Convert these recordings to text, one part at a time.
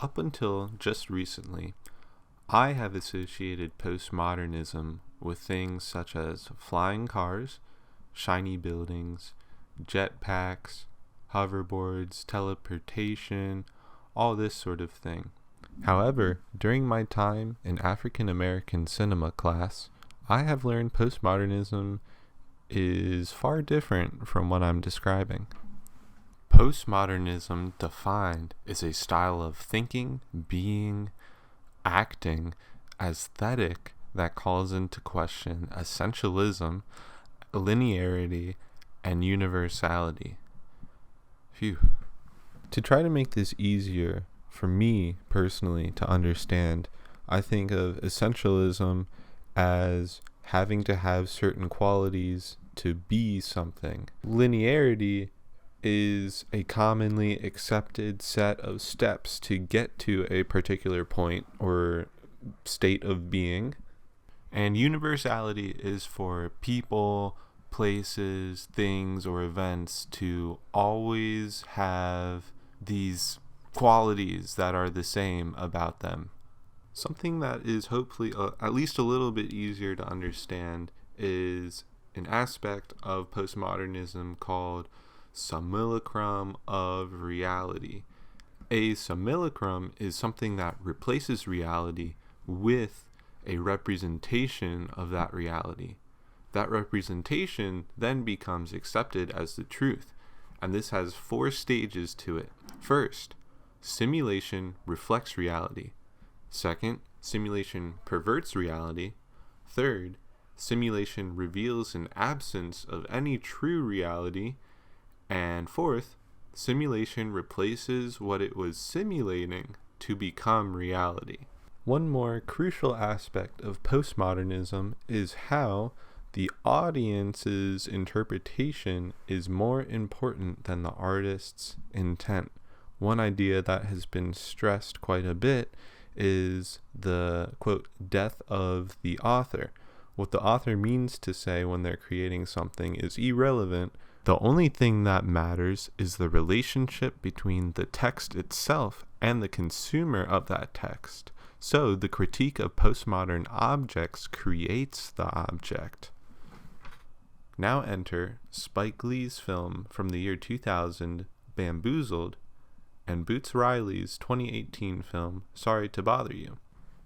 Up until just recently, I have associated postmodernism with things such as flying cars, shiny buildings, jetpacks, hoverboards, teleportation, all this sort of thing. However, during my time in African American cinema class, I have learned postmodernism is far different from what I'm describing. Postmodernism, defined, is a style of thinking, being, acting, aesthetic that calls into question essentialism, linearity, and universality. Phew. To try to make this easier for me personally to understand, I think of essentialism as having to have certain qualities to be something. Linearity is a commonly accepted set of steps to get to a particular point or state of being. And universality is for people, places, things, or events to always have these qualities that are the same about them. Something that is hopefully at least a little bit easier to understand is an aspect of postmodernism called simulacrum of reality. A simulacrum is something that replaces reality with a representation of that reality. That representation then becomes accepted as the truth, and this has 4 stages to it. First, simulation reflects reality. Second, simulation perverts reality. Third, simulation reveals an absence of any true reality. And fourth, simulation replaces what it was simulating to become reality. One more crucial aspect of postmodernism is how the audience's interpretation is more important than the artist's intent. One idea that has been stressed quite a bit is the, quote, death of the author. What the author means to say when they're creating something is irrelevant. The only thing that matters is the relationship between the text itself and the consumer of that text. So the critique of postmodern objects creates the object. Now enter Spike Lee's film from the year 2000, Bamboozled, and Boots Riley's 2018 film, Sorry to Bother You.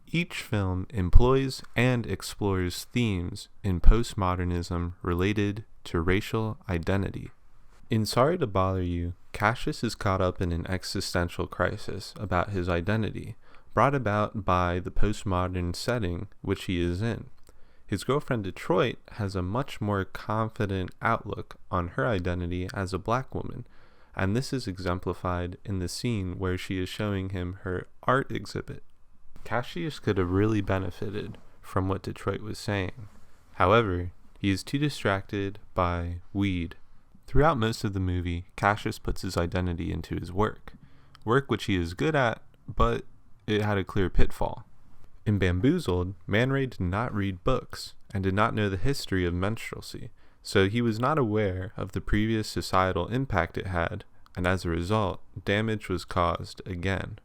Each film employs and explores themes in postmodernism related to racial identity. In Sorry to Bother You, Cassius is caught up in an existential crisis about his identity, brought about by the postmodern setting which he is in. His girlfriend Detroit has a much more confident outlook on her identity as a black woman, and this is exemplified in the scene where she is showing him her art exhibit. Cassius could have really benefited from what Detroit was saying. However, he is too distracted by weed. Throughout most of the movie, Cassius puts his identity into his work which he is good at, but it had a clear pitfall. In Bamboozled, Man Ray did not read books and did not know the history of minstrelsy, so he was not aware of the previous societal impact it had, and as a result, damage was caused again.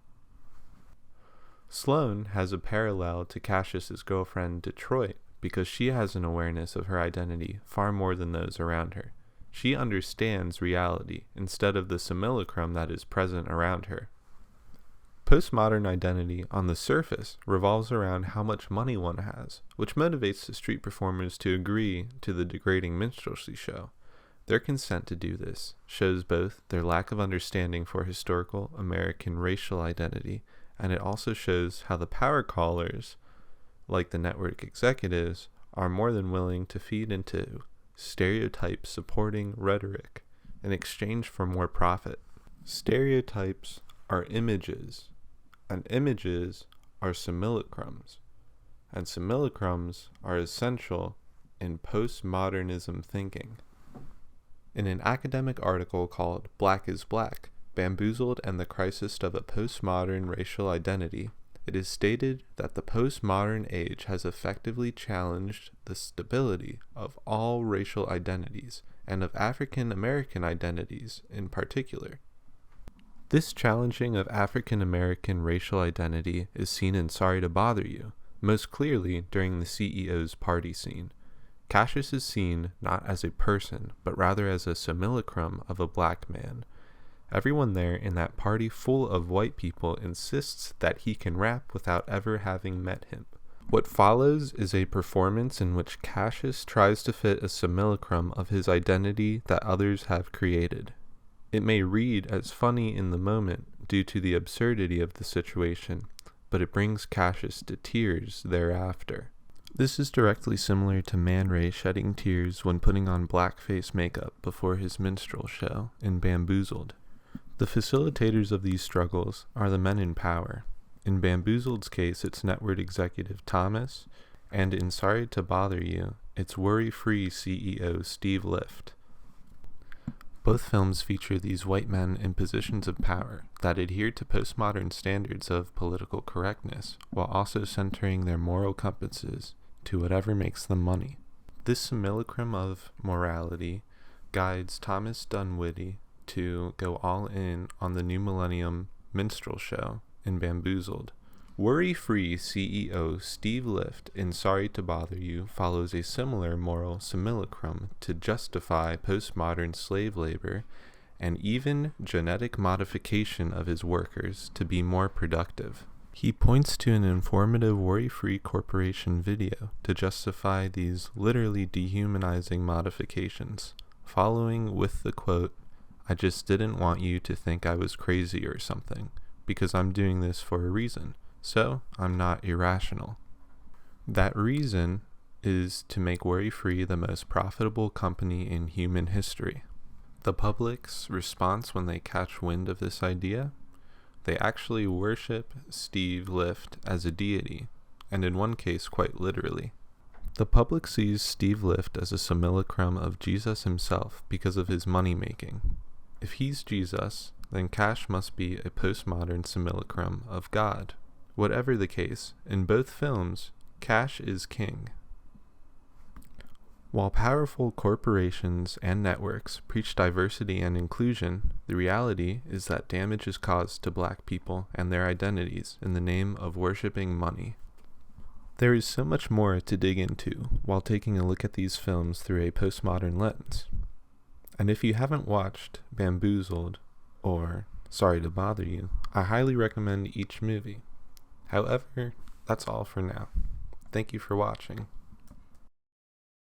Sloane has a parallel to Cassius's girlfriend Detroit because she has an awareness of her identity far more than those around her. She understands reality instead of the simulacrum that is present around her. Postmodern identity on the surface revolves around how much money one has, which motivates the street performers to agree to the degrading minstrelsy show. Their consent to do this shows both their lack of understanding for historical American racial identity, and it also shows how the power callers, like the network executives, are more than willing to feed into stereotype supporting rhetoric in exchange for more profit. Stereotypes are images, and images are simulacrums, and simulacrums are essential in postmodernism thinking. In an academic article called Black is Black, Bamboozled and the Crisis of a Postmodern Racial Identity, it is stated that the postmodern age has effectively challenged the stability of all racial identities, and of African American identities in particular. This challenging of African American racial identity is seen in Sorry to Bother You, most clearly during the CEO's party scene. Cassius is seen not as a person, but rather as a simulacrum of a black man. Everyone there in that party full of white people insists that he can rap without ever having met him. What follows is a performance in which Cassius tries to fit a simulacrum of his identity that others have created. It may read as funny in the moment due to the absurdity of the situation, but it brings Cassius to tears thereafter. This is directly similar to Man Ray shedding tears when putting on blackface makeup before his minstrel show in Bamboozled. The facilitators of these struggles are the men in power. In Bamboozled's case, it's network executive Thomas, and in Sorry to Bother You, it's worry-free CEO Steve Lift. Both films feature these white men in positions of power that adhere to postmodern standards of political correctness, while also centering their moral compasses to whatever makes them money. This simulacrum of morality guides Thomas Dunwitty to go all in on the New Millennium minstrel show in Bamboozled. Worry-free CEO Steve Lift in Sorry to Bother You follows a similar moral simulacrum to justify postmodern slave labor and even genetic modification of his workers to be more productive. He points to an informative worry-free corporation video to justify these literally dehumanizing modifications, following with the quote, "I just didn't want you to think I was crazy or something, because I'm doing this for a reason. So, I'm not irrational." That reason is to make worry-free the most profitable company in human history. The public's response when they catch wind of this idea? They actually worship Steve Lift as a deity, and in one case quite literally. The public sees Steve Lift as a simulacrum of Jesus himself because of his money-making. If he's Jesus, then Cash must be a postmodern simulacrum of God. Whatever the case, in both films, Cash is king. While powerful corporations and networks preach diversity and inclusion, the reality is that damage is caused to black people and their identities in the name of worshiping money. There is so much more to dig into while taking a look at these films through a postmodern lens. And if you haven't watched Bamboozled or Sorry to Bother You, I highly recommend each movie. However, that's all for now. Thank you for watching.